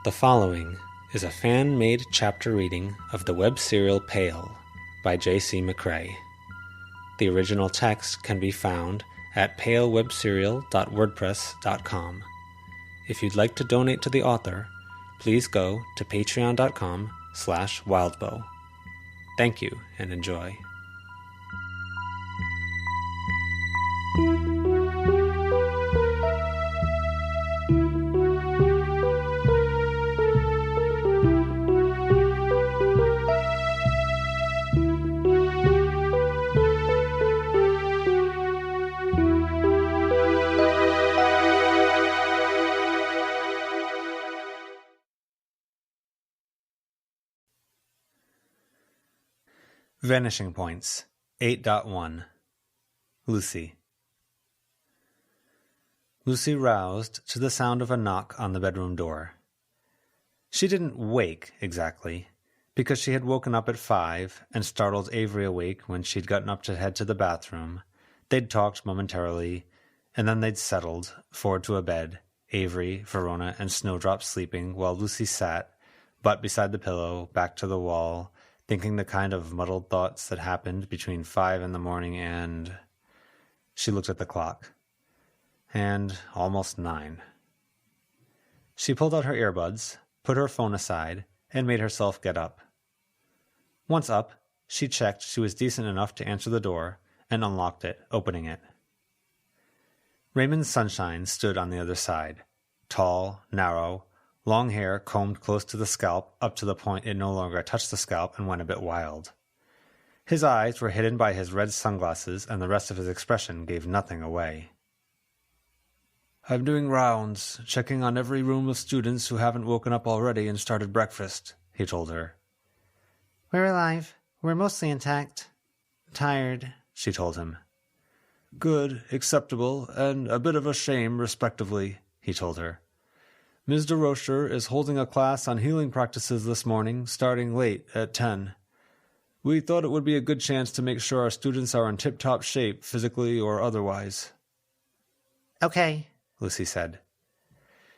The following is a fan-made chapter reading of the web serial Pale by J.C. McCrae. The original text can be found at palewebserial.wordpress.com. If you'd like to donate to the author, please go to patreon.com/wildbow. Thank you and enjoy. Vanishing Points 8.1 Lucy roused to the sound of a knock on the bedroom door. She didn't wake, exactly, because she had woken up at 5 and startled Avery awake when she'd gotten up to head to the bathroom. They'd talked momentarily, and then they'd settled, forward to a bed, Avery, Verona, and Snowdrop sleeping, while Lucy sat, butt beside the pillow, back to the wall, thinking the kind of muddled thoughts that happened between 5 in the morning and... She looked at the clock. And almost 9. She pulled out her earbuds, put her phone aside, and made herself get up. Once up, she checked she was decent enough to answer the door, and unlocked it, opening it. Raymond Sunshine stood on the other side, tall, narrow, long hair combed close to the scalp up to the point it no longer touched the scalp and went a bit wild. His eyes were hidden by his red sunglasses, and the rest of his expression gave nothing away. "I'm doing rounds, checking on every room of students who haven't woken up already and started breakfast," he told her. "We're alive. We're mostly intact. Tired," she told him. "Good, acceptable, and a bit of a shame, respectively," he told her. "Ms. DeRocher is holding a class on healing practices this morning, starting late at 10. We thought it would be a good chance to make sure our students are in tip-top shape, physically or otherwise." "Okay," Lucy said.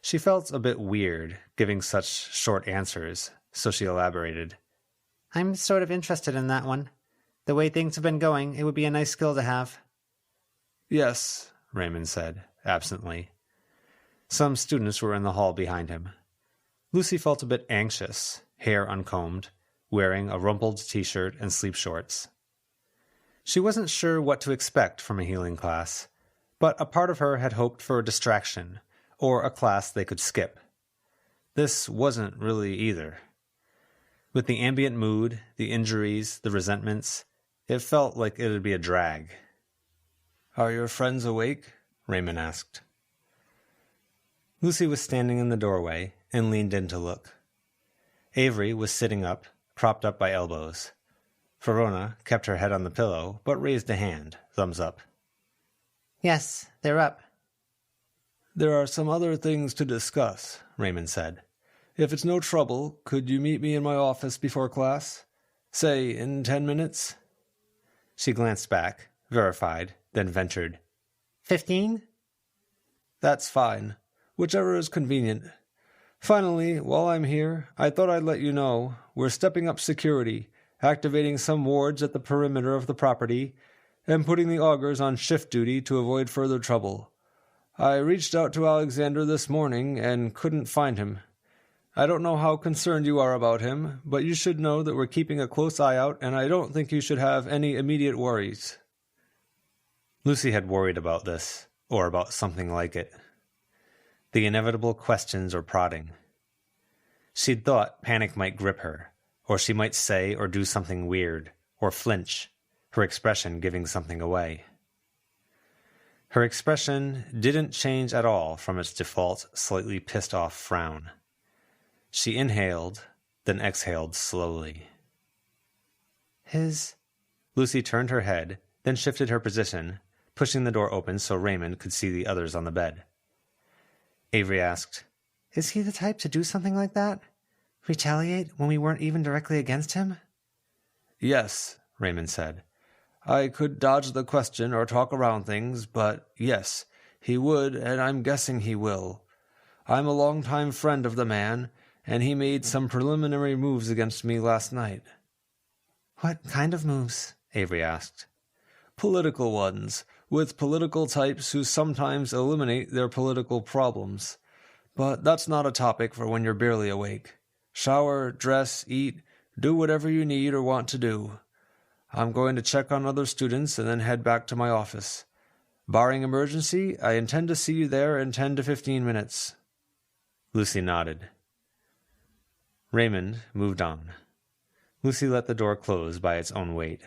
She felt a bit weird, giving such short answers, so she elaborated. "I'm sort of interested in that one. The way things have been going, it would be a nice skill to have." "Yes," Raymond said, absently. Some students were in the hall behind him. Lucy felt a bit anxious, hair uncombed, wearing a rumpled t-shirt and sleep shorts. She wasn't sure what to expect from a healing class, but a part of her had hoped for a distraction, or a class they could skip. This wasn't really either. With the ambient mood, the injuries, the resentments, it felt like it'd be a drag. "Are your friends awake?" Raymond asked. Lucy was standing in the doorway and leaned in to look. Avery was sitting up, propped up by elbows. Verona kept her head on the pillow, but raised a hand, thumbs up. "Yes, they're up." "There are some other things to discuss," Raymond said. "If it's no trouble, could you meet me in my office before class? Say, in 10 minutes? She glanced back, verified, then ventured. 15? "That's fine. Whichever is convenient. Finally, while I'm here, I thought I'd let you know we're stepping up security, activating some wards at the perimeter of the property, and putting the augurs on shift duty to avoid further trouble. I reached out to Alexander this morning and couldn't find him. I don't know how concerned you are about him, but you should know that we're keeping a close eye out, and I don't think you should have any immediate worries." Lucy had worried about this, or about something like it. The inevitable questions or prodding. She'd thought panic might grip her, or she might say or do something weird, or flinch, her expression giving something away. Her expression didn't change at all from its default, slightly pissed-off frown. She inhaled, then exhaled slowly. Lucy turned her head, then shifted her position, pushing the door open so Raymond could see the others on the bed. Avery asked, "Is he the type to do something like that? Retaliate when we weren't even directly against him?" "Yes," Raymond said. "I could dodge the question or talk around things, but yes, he would, and I'm guessing he will. I'm a long-time friend of the man, and he made some preliminary moves against me last night." "What kind of moves?" Avery asked. "Political ones, with political types who sometimes eliminate their political problems. But that's not a topic for when you're barely awake. Shower, dress, eat, do whatever you need or want to do. I'm going to check on other students and then head back to my office. Barring emergency, I intend to see you there in 10 to 15 minutes. Lucy nodded. Raymond moved on. Lucy let the door close by its own weight.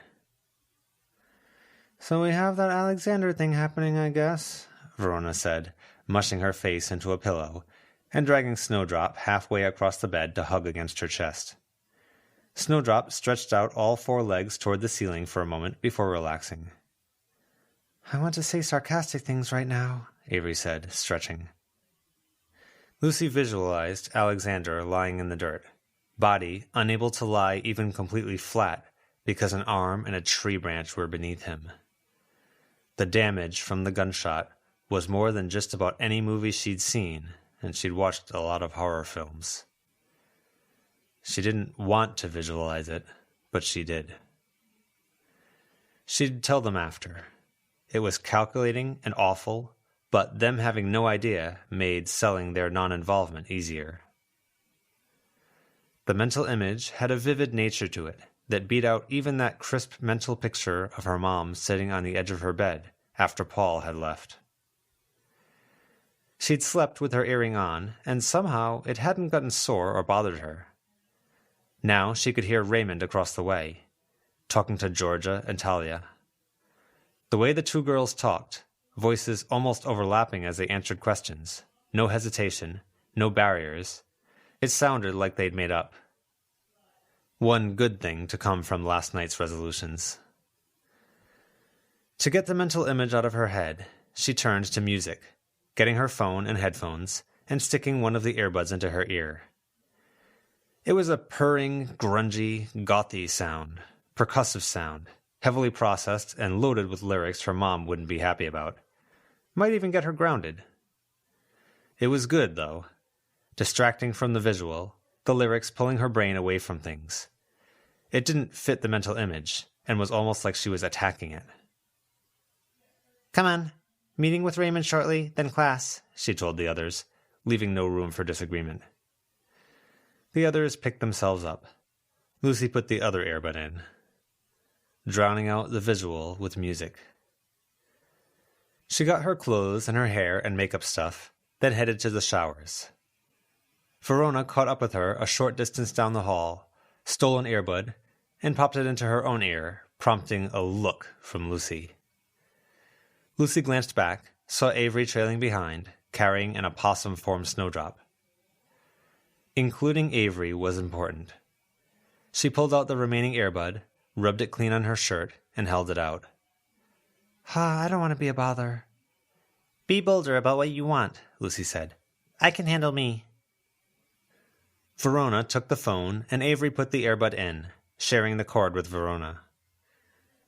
"So we have that Alexander thing happening, I guess," Verona said, mushing her face into a pillow and dragging Snowdrop halfway across the bed to hug against her chest. Snowdrop stretched out all 4 legs toward the ceiling for a moment before relaxing. "I want to say sarcastic things right now," Avery said, stretching. Lucy visualized Alexander lying in the dirt, body unable to lie even completely flat because an arm and a tree branch were beneath him. The damage from the gunshot was more than just about any movie she'd seen, and she'd watched a lot of horror films. She didn't want to visualize it, but she did. She'd tell them after. It was calculating and awful, but them having no idea made selling their non-involvement easier. The mental image had a vivid nature to it that beat out even that crisp mental picture of her mom sitting on the edge of her bed after Paul had left. She'd slept with her earring on, and somehow it hadn't gotten sore or bothered her. Now she could hear Raymond across the way, talking to Georgia and Talia. The way the 2 girls talked, voices almost overlapping as they answered questions, no hesitation, no barriers, it sounded like they'd made up. One good thing to come from last night's resolutions. To get the mental image out of her head, she turned to music, getting her phone and headphones and sticking one of the earbuds into her ear. It was a purring, grungy, gothy sound, percussive sound, heavily processed and loaded with lyrics her mom wouldn't be happy about. Might even get her grounded. It was good, though. Distracting from the visual, the lyrics pulling her brain away from things. It didn't fit the mental image, and was almost like she was attacking it. "Come on. Meeting with Raymond shortly, then class," she told the others, leaving no room for disagreement. The others picked themselves up. Lucy put the other earbud in, drowning out the visual with music. She got her clothes and her hair and makeup stuff, then headed to the showers. Verona caught up with her a short distance down the hall, stole an earbud, and popped it into her own ear, prompting a look from Lucy. Lucy glanced back, saw Avery trailing behind, carrying an opossum-formed snowdrop. Including Avery was important. She pulled out the remaining earbud, rubbed it clean on her shirt, and held it out. I don't want to be a bother." "Be bolder about what you want," Lucy said. "I can handle me." Verona took the phone, and Avery put the earbud in, sharing the cord with Verona.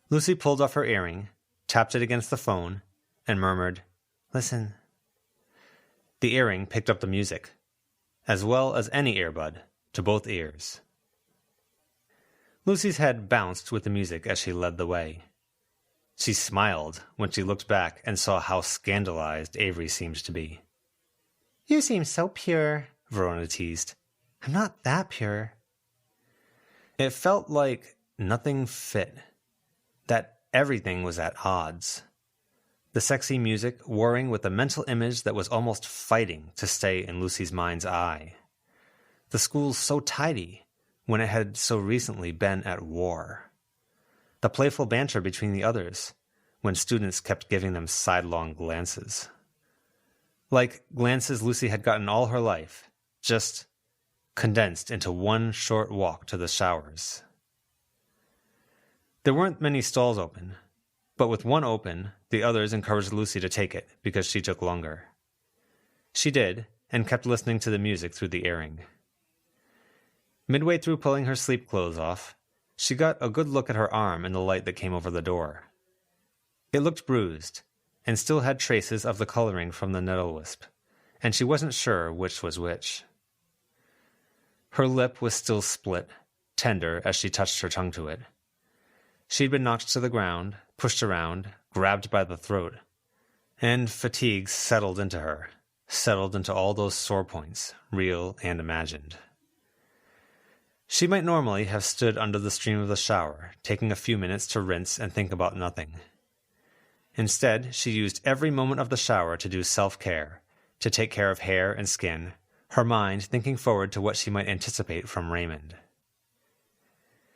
Lucy pulled off her earring, tapped it against the phone, and murmured, "Listen." The earring picked up the music, as well as any earbud, to both ears. Lucy's head bounced with the music as she led the way. She smiled when she looked back and saw how scandalized Avery seemed to be. "You seem so pure," Verona teased. "I'm not that pure." It felt like nothing fit, that everything was at odds. The sexy music warring with a mental image that was almost fighting to stay in Lucy's mind's eye. The school so tidy, when it had so recently been at war. The playful banter between the others, when students kept giving them sidelong glances. Like glances Lucy had gotten all her life, just condensed into one short walk to the showers. There weren't many stalls open, but with one open, the others encouraged Lucy to take it because she took longer. She did, and kept listening to the music through the earring. Midway through pulling her sleep clothes off, she got a good look at her arm in the light that came over the door. It looked bruised, and still had traces of the coloring from the nettle wisp, and she wasn't sure which was which. Her lip was still split, tender as she touched her tongue to it. She'd been knocked to the ground, pushed around, grabbed by the throat, and fatigue settled into her, settled into all those sore points, real and imagined. She might normally have stood under the stream of the shower, taking a few minutes to rinse and think about nothing. Instead, she used every moment of the shower to do self-care, to take care of hair and skin, her mind thinking forward to what she might anticipate from Raymond.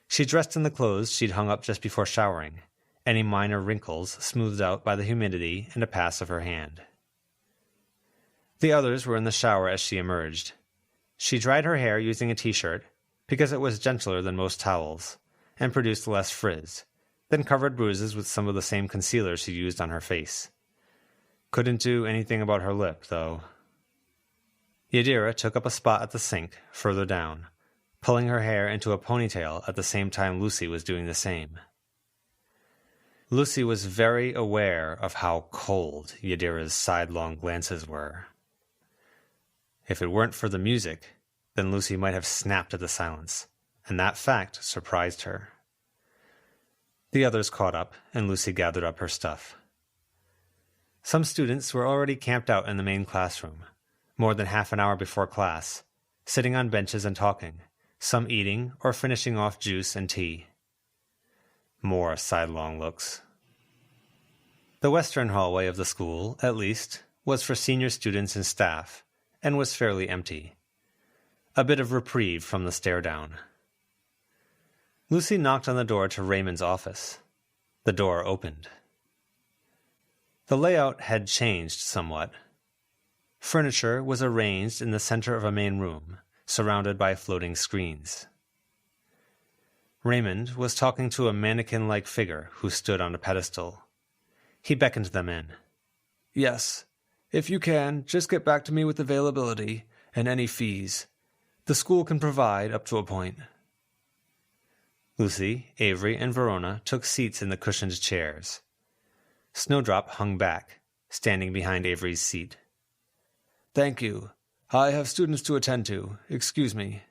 She dressed in the clothes she'd hung up just before showering, any minor wrinkles smoothed out by the humidity and a pass of her hand. The others were in the shower as she emerged. She dried her hair using a t-shirt, because it was gentler than most towels, and produced less frizz, then covered bruises with some of the same concealer she used on her face. Couldn't do anything about her lip, though. Yadira took up a spot at the sink, further down, pulling her hair into a ponytail at the same time Lucy was doing the same. Lucy was very aware of how cold Yadira's sidelong glances were. If it weren't for the music, then Lucy might have snapped at the silence, and that fact surprised her. The others caught up, and Lucy gathered up her stuff. Some students were already camped out in the main classroom, more than half an hour before class, sitting on benches and talking, some eating or finishing off juice and tea. More sidelong looks. The western hallway of the school, at least, was for senior students and staff, and was fairly empty. A bit of reprieve from the stare-down. Lucy knocked on the door to Raymond's office. The door opened. The layout had changed somewhat. Furniture was arranged in the center of a main room, surrounded by floating screens. Raymond was talking to a mannequin-like figure who stood on a pedestal. He beckoned them in. Yes. If you can, just get back to me with availability and any fees. The school can provide up to a point. Lucy, Avery, and Verona took seats in the cushioned chairs. Snowdrop hung back, standing behind Avery's seat. Thank you. I have students to attend to. Excuse me.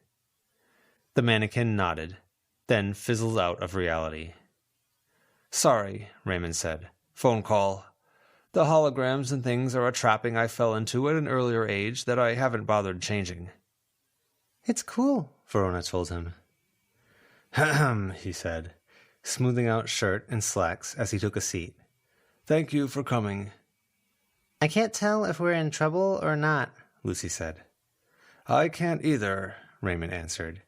The mannequin nodded, then fizzled out of reality. Sorry, Raymond said. Phone call. The holograms and things are a trapping I fell into at an earlier age that I haven't bothered changing. It's cool, Verona told him. Ahem, he said, smoothing out shirt and slacks as he took a seat. Thank you for coming. I can't tell if we're in trouble or not, Lucy said. I can't either, Raymond answered,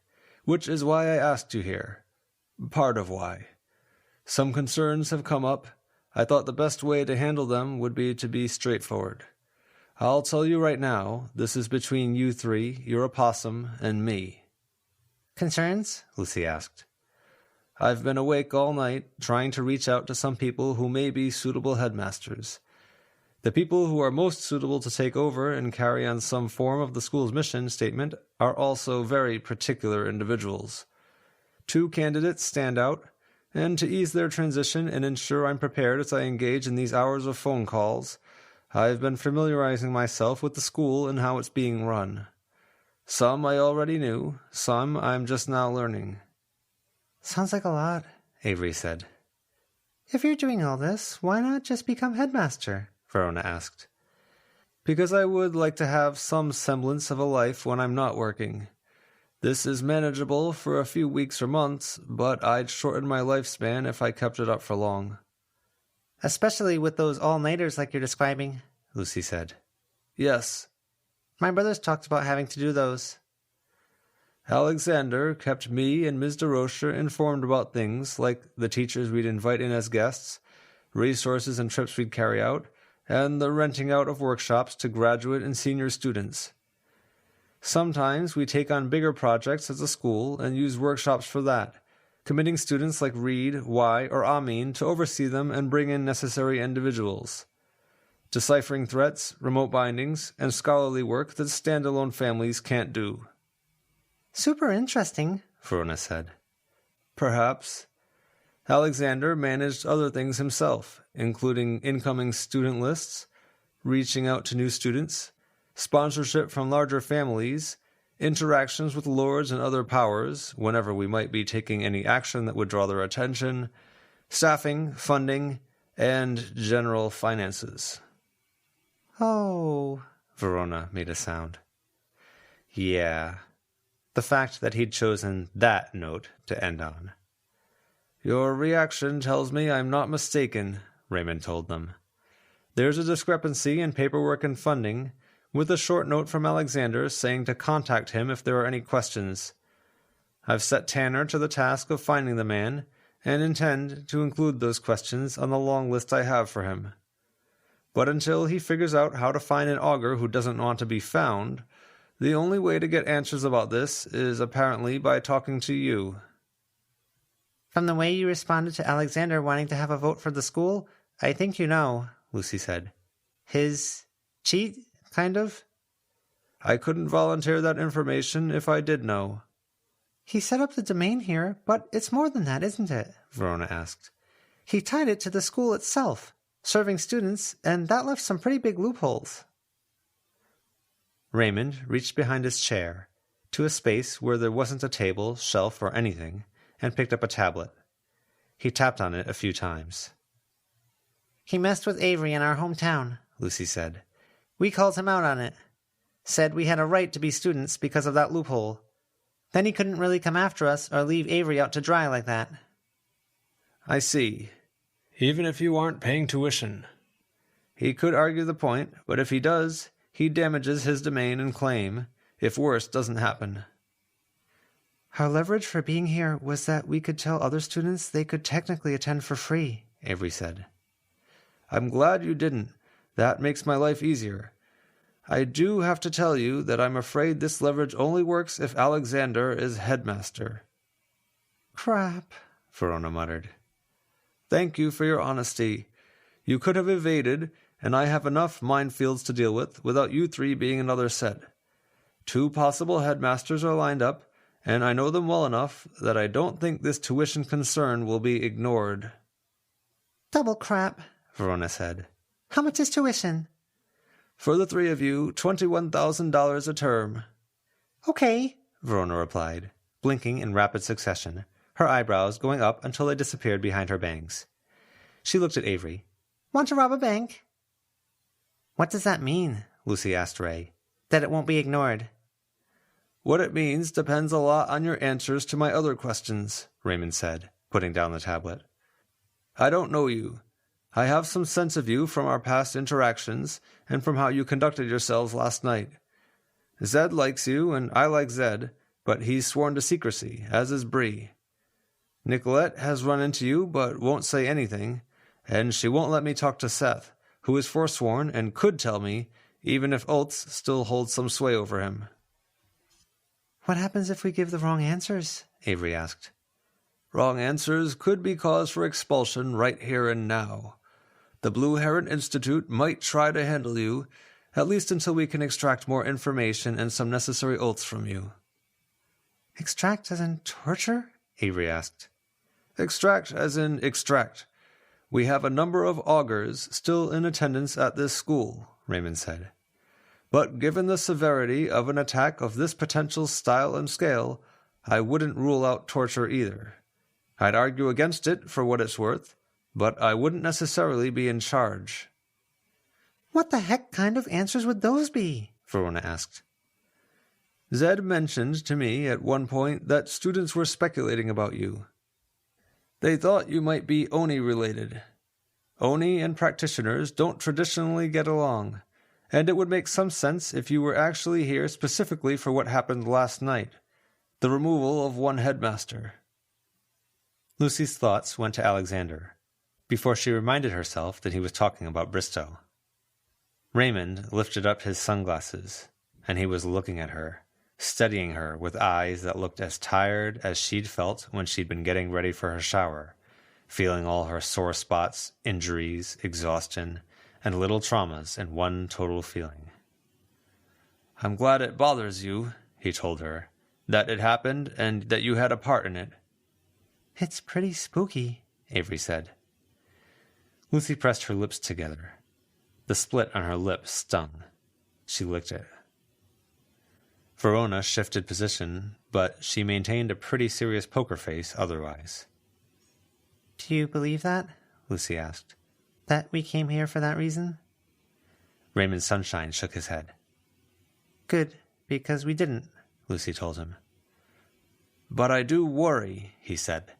which is why I asked you here. Part of why. Some concerns have come up. I thought the best way to handle them would be to be straightforward. I'll tell you right now, this is between you three, your opossum, and me. Concerns? Lucy asked. I've been awake all night, trying to reach out to some people who may be suitable headmasters. The people who are most suitable to take over and carry on some form of the school's mission statement are also very particular individuals. 2 candidates stand out, and to ease their transition and ensure I'm prepared as I engage in these hours of phone calls, I've been familiarizing myself with the school and how it's being run. Some I already knew, some I'm just now learning. Sounds like a lot, Avery said. If you're doing all this, why not just become headmaster? Verona asked. Because I would like to have some semblance of a life when I'm not working. This is manageable for a few weeks or months, but I'd shorten my lifespan if I kept it up for long. Especially with those all-nighters like you're describing, Lucy said. Yes. My brother's talked about having to do those. Alexander kept me and Ms. DeRocher informed about things like the teachers we'd invite in as guests, resources and trips we'd carry out, and the renting out of workshops to graduate and senior students. Sometimes we take on bigger projects as a school and use workshops for that, committing students like Reed, Y, or Amin to oversee them and bring in necessary individuals. Deciphering threats, remote bindings, and scholarly work that standalone families can't do. Super interesting, Verona said. Perhaps. Alexander managed other things himself, including incoming student lists, reaching out to new students, sponsorship from larger families, interactions with lords and other powers, whenever we might be taking any action that would draw their attention, staffing, funding, and general finances. Oh, Verona made a sound. Yeah. The fact that he'd chosen that note to end on. Your reaction tells me I'm not mistaken, Raymond told them. There's a discrepancy in paperwork and funding, with a short note from Alexander saying to contact him if there are any questions. I've set Tanner to the task of finding the man, and intend to include those questions on the long list I have for him. But until he figures out how to find an augur who doesn't want to be found, the only way to get answers about this is apparently by talking to you. From the way you responded to Alexander wanting to have a vote for the school, I think you know, Lucy said. His cheat, kind of? I couldn't volunteer that information if I did know. He set up the domain here, but it's more than that, isn't it? Verona asked. He tied it to the school itself, serving students, and that left some pretty big loopholes. Raymond reached behind his chair, to a space where there wasn't a table, shelf, or anything, and picked up a tablet. He tapped on it a few times. He messed with Avery in our hometown, Lucy said. We called him out on it. Said we had a right to be students because of that loophole. Then he couldn't really come after us or leave Avery out to dry like that. I see. Even if you aren't paying tuition. He could argue the point, but if he does, he damages his domain and claim, if worse doesn't happen. Our leverage for being here was that we could tell other students they could technically attend for free, Avery said. I'm glad you didn't. That makes my life easier. I do have to tell you that I'm afraid this leverage only works if Alexander is headmaster. Crap, Verona muttered. Thank you for your honesty. You could have evaded, and I have enough minefields to deal with without you three being another set. 2 possible headmasters are lined up, and I know them well enough that I don't think this tuition concern will be ignored. Double crap, Verona said. How much is tuition? For the 3 of you, $21,000 a term. Okay, Verona replied, blinking in rapid succession, her eyebrows going up until they disappeared behind her bangs. She looked at Avery. Want to rob a bank? What does that mean? Lucy asked Ray. That it won't be ignored. What it means depends a lot on your answers to my other questions, Raymond said, putting down the tablet. I don't know you. I have some sense of you from our past interactions and from how you conducted yourselves last night. Zed likes you, and I like Zed, but he's sworn to secrecy, as is Bree. Nicolette has run into you, but won't say anything, and she won't let me talk to Seth, who is forsworn and could tell me, even if Oates still holds some sway over him. What happens if we give the wrong answers? Avery asked. Wrong answers could be cause for expulsion right here and now. The Blue Heron Institute might try to handle you, at least until we can extract more information and some necessary oaths from you. Extract as in torture? Avery asked. Extract as in extract. We have a number of augurs still in attendance at this school, Raymond said. But given the severity of an attack of this potential style and scale, I wouldn't rule out torture either. I'd argue against it for what it's worth, but I wouldn't necessarily be in charge. What the heck kind of answers would those be? Verona asked. Zed mentioned to me at one point that students were speculating about you. They thought you might be Oni-related. Oni and practitioners don't traditionally get along, and it would make some sense if you were actually here specifically for what happened last night, the removal of one headmaster. Lucy's thoughts went to Alexander, before she reminded herself that he was talking about Bristow. Raymond lifted up his sunglasses, and he was looking at her, studying her with eyes that looked as tired as she'd felt when she'd been getting ready for her shower, feeling all her sore spots, injuries, exhaustion, and little traumas in one total feeling. I'm glad it bothers you, he told her, that it happened and that you had a part in it. It's pretty spooky, Avery said. Lucy pressed her lips together. The split on her lip stung. She licked it. Verona shifted position, but she maintained a pretty serious poker face otherwise. Do you believe that? Lucy asked. That we came here for that reason? Raymond Sunshine shook his head. Good, because we didn't, Lucy told him. But I do worry, he said.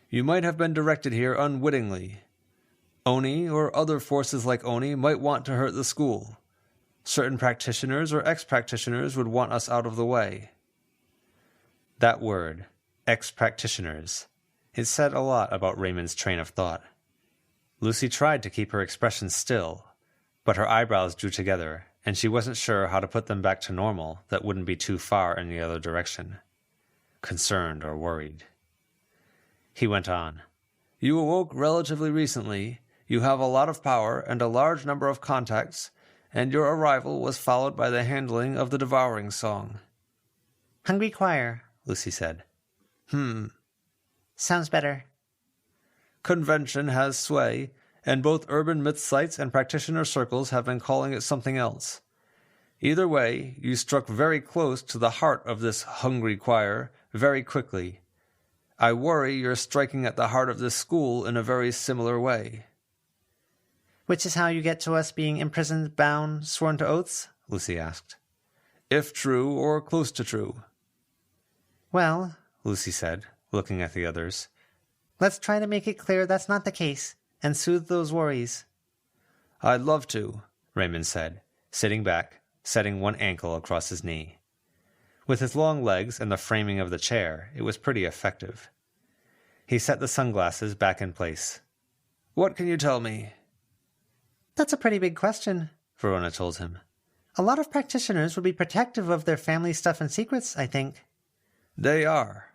You might have been directed here unwittingly. Oni or other forces like Oni might want to hurt the school. Certain practitioners or ex-practitioners would want us out of the way. That word, ex-practitioners, it said a lot about Raymond's train of thought. Lucy tried to keep her expression still, but her eyebrows drew together, and she wasn't sure how to put them back to normal that wouldn't be too far in the other direction. Concerned or worried. He went on. You awoke relatively recently. You have a lot of power and a large number of contacts, and your arrival was followed by the handling of the devouring song. Hungry choir, Lucy said. Sounds better. Convention has sway, and both urban myth sites and practitioner circles have been calling it something else. Either way, you struck very close to the heart of this hungry choir very quickly. I worry you're striking at the heart of this school in a very similar way. Which is how you get to us being imprisoned, bound, sworn to oaths? Lucy asked. If true or close to true. Well, Lucy said, looking at the others. Let's try to make it clear that's not the case, and soothe those worries. I'd love to, Raymond said, sitting back, setting one ankle across his knee. With his long legs and the framing of the chair, it was pretty effective. He set the sunglasses back in place. What can you tell me? That's a pretty big question, Verona told him. A lot of practitioners would be protective of their family stuff and secrets, I think. They are.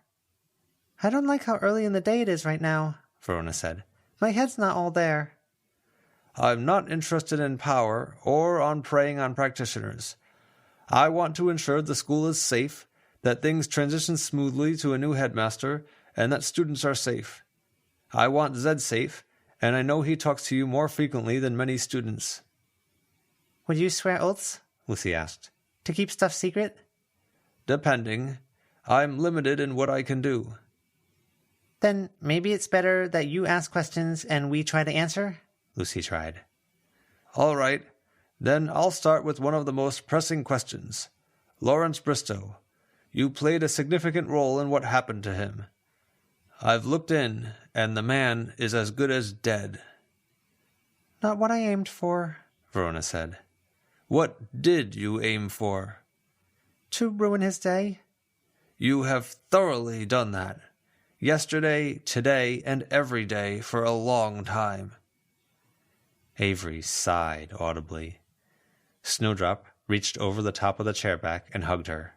I don't like how early in the day it is right now, Verona said. My head's not all there. I'm not interested in power or on preying on practitioners. I want to ensure the school is safe, that things transition smoothly to a new headmaster, and that students are safe. I want Zed safe, and I know he talks to you more frequently than many students. Would you swear oaths? Lucy asked. To keep stuff secret? Depending. I'm limited in what I can do. Then maybe it's better that you ask questions and we try to answer? Lucy tried. All right. Then I'll start with one of the most pressing questions. Lawrence Bristow, you played a significant role in what happened to him. I've looked in, and the man is as good as dead. Not what I aimed for, Verona said. What did you aim for? To ruin his day. You have thoroughly done that. Yesterday, today, and every day for a long time. Avery sighed audibly. Snowdrop reached over the top of the chair back and hugged her.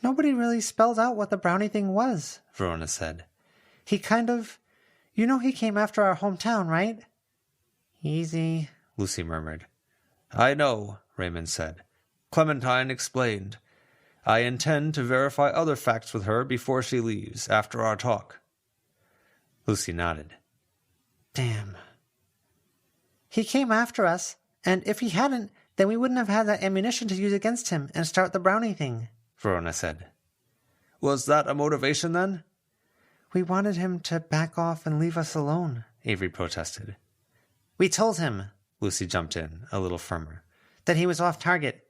Nobody really spelled out what the brownie thing was, Verona said. He kind of... You know he came after our hometown, right? Easy, Lucy murmured. I know, Raymond said. Clementine explained. I intend to verify other facts with her before she leaves, after our talk. Lucy nodded. Damn. He came after us, and if he hadn't, then we wouldn't have had that ammunition to use against him and start the brownie thing, Verona said. Was that a motivation then? We wanted him to back off and leave us alone, Avery protested. We told him, Lucy jumped in, a little firmer, that he was off target.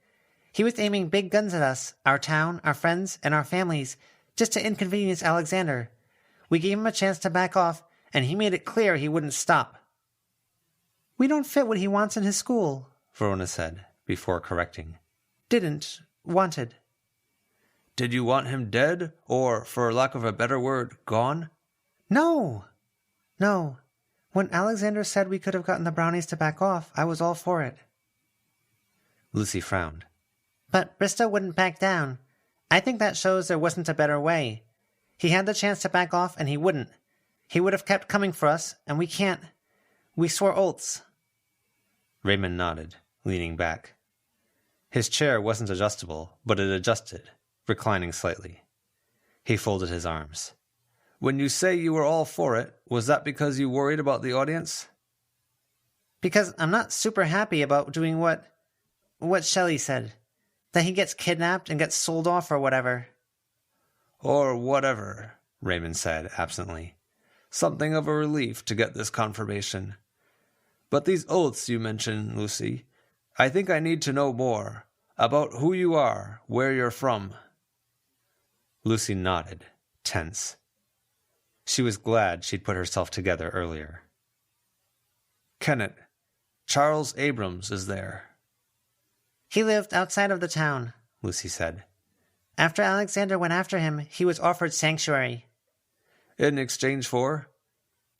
He was aiming big guns at us, our town, our friends, and our families, just to inconvenience Alexander. We gave him a chance to back off, and he made it clear he wouldn't stop. We don't fit what he wants in his school, Verona said, before correcting. Didn't. Wanted. Did you want him dead, or, for lack of a better word, gone? No. When Alexander said we could have gotten the brownies to back off, I was all for it. Lucy frowned. But Bristow wouldn't back down. I think that shows there wasn't a better way. He had the chance to back off, and he wouldn't. He would have kept coming for us, and we can't. We swore oaths. Raymond nodded, leaning back. His chair wasn't adjustable, but it adjusted, reclining slightly. He folded his arms. When you say you were all for it, was that because you worried about the audience? Because I'm not super happy about doing what Shelley said. That he gets kidnapped and gets sold off or whatever. Or whatever, Raymond said absently. Something of a relief to get this confirmation. But these oaths you mentioned, Lucy, I think I need to know more about who you are, where you're from. Lucy nodded, tense. She was glad she'd put herself together earlier. Kenneth, Charles Abrams is there. He lived outside of the town, Lucy said. After Alexander went after him, he was offered sanctuary. In exchange for?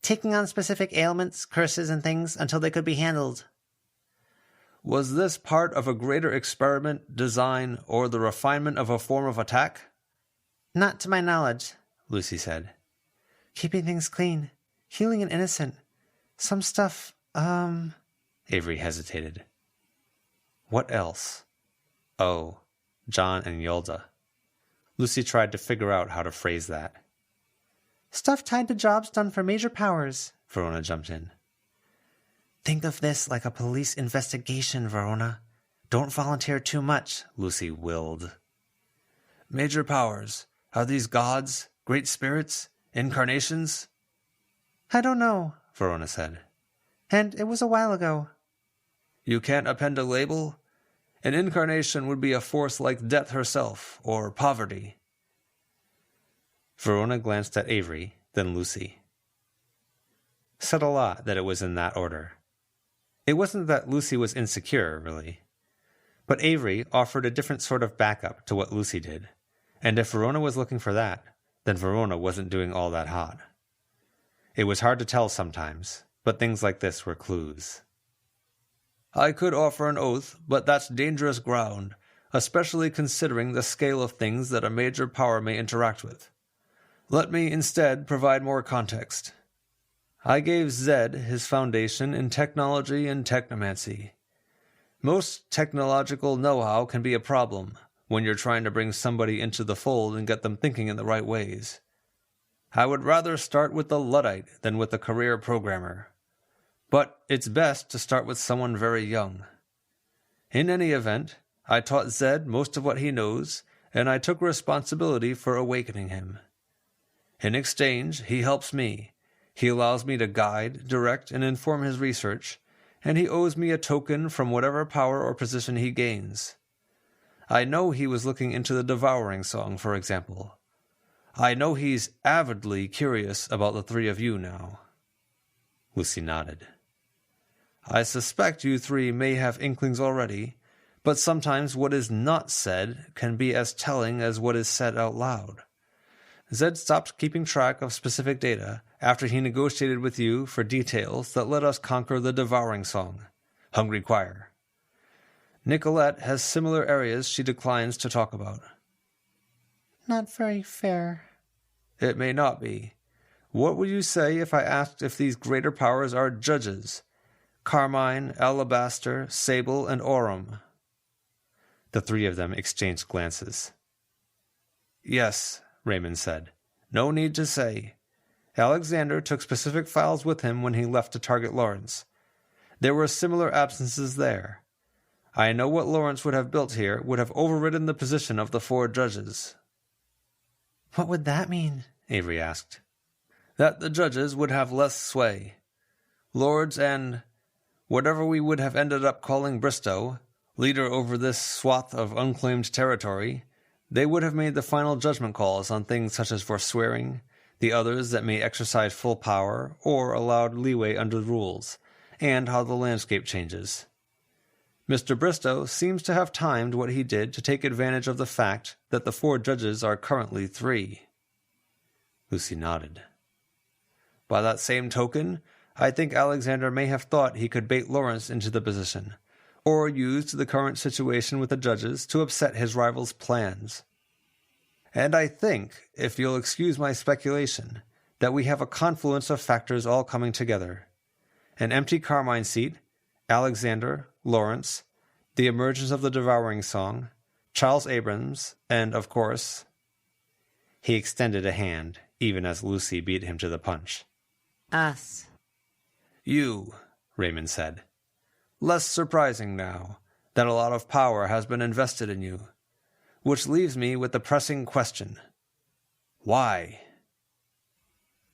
Taking on specific ailments, curses, and things until they could be handled. Was this part of a greater experiment, design, or the refinement of a form of attack? Not to my knowledge, Lucy said. Keeping things clean, healing an innocent. Some stuff, Avery hesitated. What else? Oh, John and Yolda. Lucy tried to figure out how to phrase that. Stuff tied to jobs done for major powers, Verona jumped in. Think of this like a police investigation, Verona. Don't volunteer too much, Lucy willed. Major powers. Are these gods, great spirits, incarnations? I don't know, Verona said. And it was a while ago. You can't append a label? An incarnation would be a force like death herself, or poverty. Verona glanced at Avery, then Lucy. Said a lot that it was in that order. It wasn't that Lucy was insecure, really. But Avery offered a different sort of backup to what Lucy did, and if Verona was looking for that, then Verona wasn't doing all that hot. It was hard to tell sometimes, but things like this were clues. I could offer an oath, but that's dangerous ground, especially considering the scale of things that a major power may interact with. Let me instead provide more context. I gave Zed his foundation in technology and technomancy. Most technological know-how can be a problem when you're trying to bring somebody into the fold and get them thinking in the right ways. I would rather start with the Luddite than with a career programmer. But it's best to start with someone very young. In any event, I taught Zed most of what he knows, and I took responsibility for awakening him. In exchange, he helps me. He allows me to guide, direct, and inform his research, and he owes me a token from whatever power or position he gains. I know he was looking into the Devouring Song, for example. I know he's avidly curious about the three of you now. Lucy nodded. I suspect you three may have inklings already, but sometimes what is not said can be as telling as what is said out loud. Zed stopped keeping track of specific data after he negotiated with you for details that let us conquer the Devouring Song, Hungry Choir. Nicolette has similar areas she declines to talk about. Not very fair. It may not be. What would you say if I asked if these greater powers are judges? Carmine, Alabaster, Sable, and Aurum. The three of them exchanged glances. Yes, Raymond said. No need to say. Alexander took specific files with him when he left to target Lawrence. There were similar absences there. I know what Lawrence would have built here would have overridden the position of the 4 judges. What would that mean? Avery asked. That the judges would have less sway. Lords and whatever we would have ended up calling Bristow, leader over this swath of unclaimed territory, they would have made the final judgment calls on things such as forswearing, the others that may exercise full power or allowed leeway under the rules, and how the landscape changes. Mr. Bristow seems to have timed what he did to take advantage of the fact that the 4 judges are currently 3. Lucy nodded. By that same token, I think Alexander may have thought he could bait Lawrence into the position, or used the current situation with the judges to upset his rival's plans. And I think, if you'll excuse my speculation, that we have a confluence of factors all coming together. An empty Carmine seat, Alexander, Lawrence, the emergence of the Devouring Song, Charles Abrams, and, of course... He extended a hand, even as Lucy beat him to the punch. Us. You, Raymond said. Less surprising now. that a lot of power has been invested in you. Which leaves me with the pressing question. Why?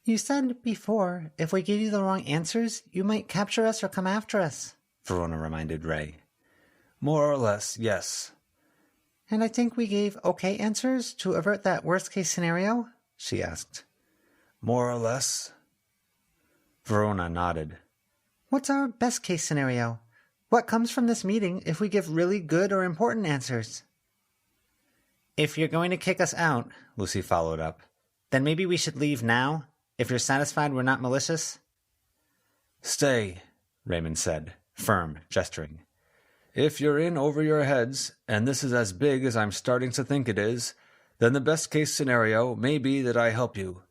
You said before, if we give you the wrong answers, you might capture us or come after us, Verona reminded Ray. More or less, yes. And I think we gave okay answers to avert that worst-case scenario, she asked. More or less? Verona nodded. What's our best-case scenario? What comes from this meeting if we give really good or important answers? If you're going to kick us out, Lucy followed up, then maybe we should leave now, if you're satisfied we're not malicious? Stay, Raymond said, firm, gesturing. If you're in over your heads, and this is as big as I'm starting to think it is, then the best-case scenario may be that I help you.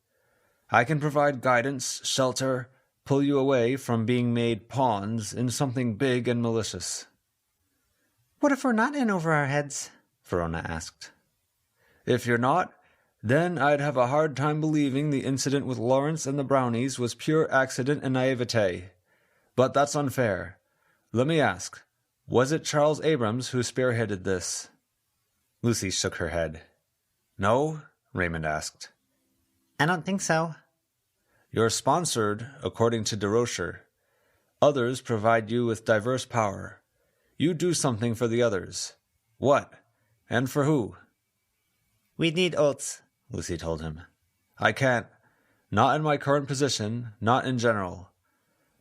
I can provide guidance, shelter, pull you away from being made pawns in something big and malicious. What if we're not in over our heads? Verona asked. If you're not, then I'd have a hard time believing the incident with Lawrence and the Brownies was pure accident and naivete. But that's unfair. Let me ask, was it Charles Abrams who spearheaded this? Lucy shook her head. No? Raymond asked. I don't think so. You're sponsored, according to DeRocher. Others provide you with diverse power. You do something for the others. What? And for who? We'd need oaths, Lucy told him. I can't. Not in my current position, not in general.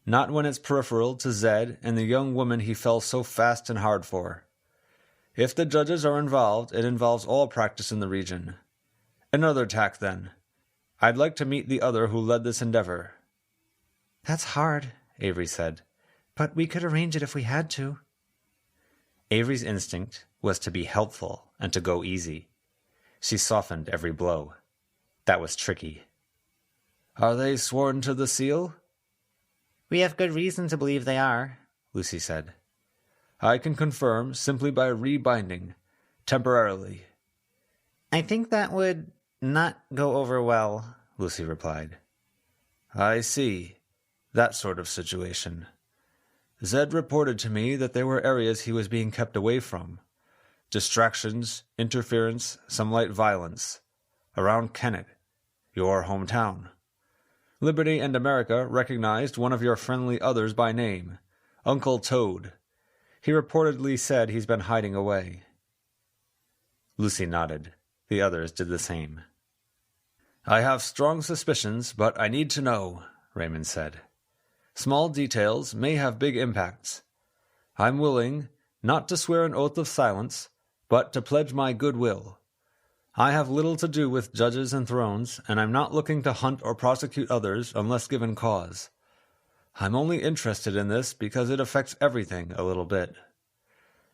Not when it's peripheral to Zed and the young woman he fell so fast and hard for. If the judges are involved, it involves all practice in the region. Another tack, then. I'd like to meet the other who led this endeavor. That's hard, Avery said. But we could arrange it if we had to. Avery's instinct was to be helpful and to go easy. She softened every blow. That was tricky. Are they sworn to the seal? We have good reason to believe they are, Lucy said. I can confirm simply by rebinding, temporarily. I think that would not go over well, Lucy replied. I see. That sort of situation. Zed reported to me that there were areas he was being kept away from. Distractions, interference, some light violence. Around Kennet, your hometown. Liberty and America recognized one of your friendly others by name, Uncle Toad. He reportedly said he's been hiding away. Lucy nodded. The others did the same. I have strong suspicions, but I need to know, Raymond said. Small details may have big impacts. I'm willing, not to swear an oath of silence, but to pledge my goodwill. I have little to do with judges and thrones, and I'm not looking to hunt or prosecute others unless given cause. I'm only interested in this because it affects everything a little bit.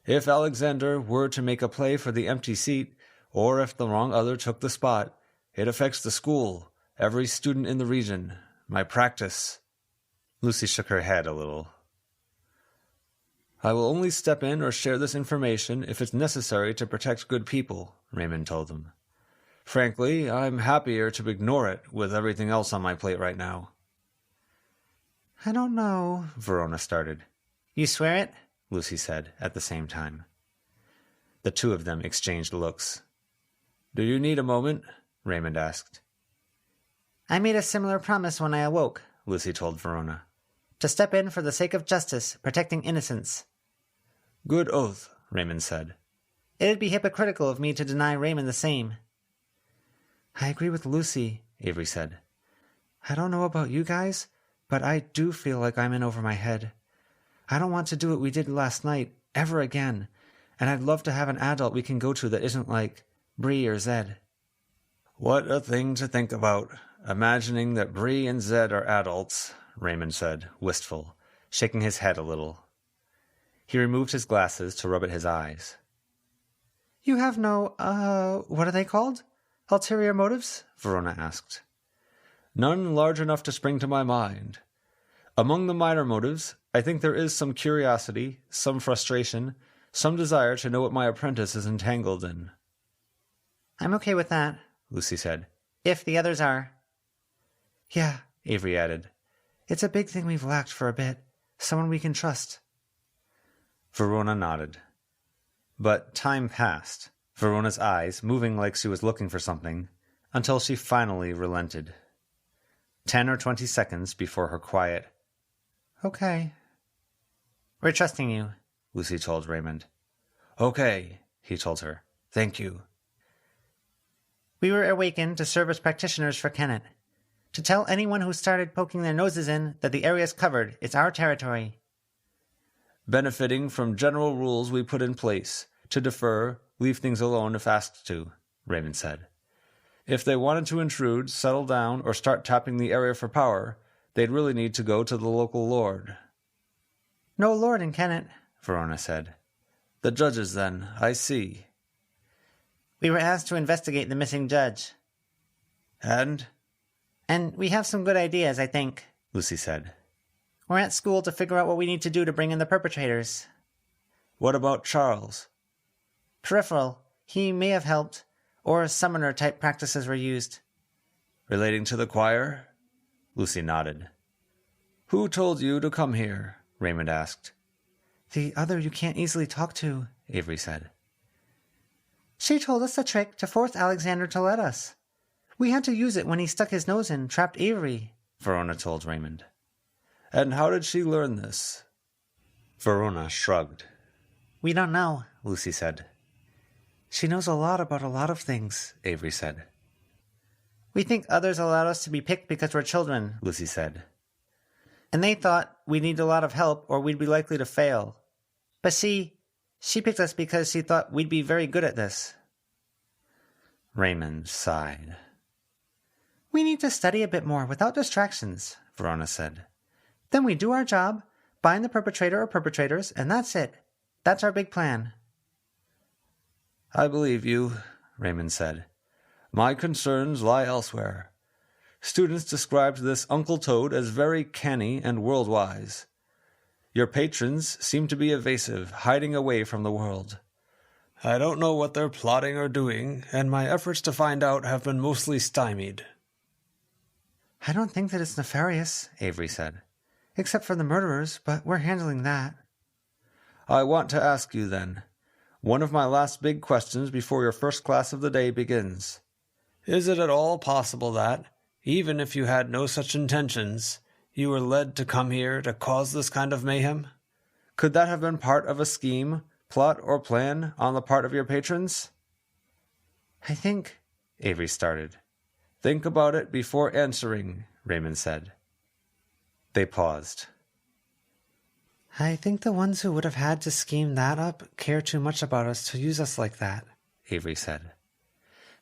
If Alexander were to make a play for the empty seat, or if the wrong other took the spot, it affects the school, every student in the region, my practice. Lucy shook her head a little. I will only step in or share this information if it's necessary to protect good people, Raymond told them. Frankly, I'm happier to ignore it with everything else on my plate right now. I don't know, Verona started. You swear it? Lucy said at the same time. The two of them exchanged looks. Do you need a moment? Raymond asked. I made a similar promise when I awoke, Lucy told Verona. To step in for the sake of justice, protecting innocence. Good oath, Raymond said. It'd be hypocritical of me to deny Raymond the same. I agree with Lucy, Avery said. I don't know about you guys, but I do feel like I'm in over my head. I don't want to do what we did last night, ever again, and I'd love to have an adult we can go to that isn't like Bree or Zed. What a thing to think about, imagining that Bree and Zed are adults, Raymond said, wistful, shaking his head a little. He removed his glasses to rub at his eyes. You have no, what are they called? Ulterior motives? Verona asked. None large enough to spring to my mind. Among the minor motives, I think there is some curiosity, some frustration, some desire to know what my apprentice is entangled in. I'm okay with that, Lucy said. If the others are. Yeah, Avery added. It's a big thing we've lacked for a bit. Someone we can trust. Verona nodded. But time passed, Verona's eyes moving like she was looking for something, until she finally relented. 10 or 20 seconds before her quiet, "Okay." We're trusting you, Lucy told Raymond. "Okay," he told her. "Thank you." We were awakened to serve as practitioners for Kennett. To tell anyone who started poking their noses in that the area's covered, it's our territory. Benefiting from general rules we put in place to defer, leave things alone if asked to, Raymond said. If they wanted to intrude, settle down, or start tapping the area for power, they'd really need to go to the local lord. No lord in Kennett, Verona said. The judges, then. I see. We were asked to investigate the missing judge. And we have some good ideas, I think, Lucy said. We're at school to figure out what we need to do to bring in the perpetrators. What about Charles? Peripheral. He may have helped, or summoner-type practices were used. Relating to the choir? Lucy nodded. Who told you to come here? Raymond asked. The other you can't easily talk to, Avery said. She told us the trick to force Alexander to let us. We had to use it when he stuck his nose in, trapped Avery, Verona told Raymond. And how did she learn this? Verona shrugged. We don't know, Lucy said. She knows a lot about a lot of things, Avery said. We think others allowed us to be picked because we're children, Lucy said. And they thought we'd need a lot of help or we'd be likely to fail. But she picked us because she thought we'd be very good at this. Raymond sighed. We need to study a bit more without distractions, Verona said. Then we do our job, find the perpetrator or perpetrators, and that's it. That's our big plan. I believe you, Raymond said. My concerns lie elsewhere. Students described this Uncle Toad as very canny and world-wise. Your patrons seem to be evasive, hiding away from the world. I don't know what they're plotting or doing, and my efforts to find out have been mostly stymied. I don't think that it's nefarious, Avery said. Except for the murderers, but we're handling that. I want to ask you, then, one of my last big questions before your first class of the day begins. Is it at all possible that, even if you had no such intentions, you were led to come here to cause this kind of mayhem? Could that have been part of a scheme, plot, or plan on the part of your patrons? I think, Avery started. Think about it before answering, Raymond said. They paused. I think the ones who would have had to scheme that up care too much about us to use us like that, Avery said.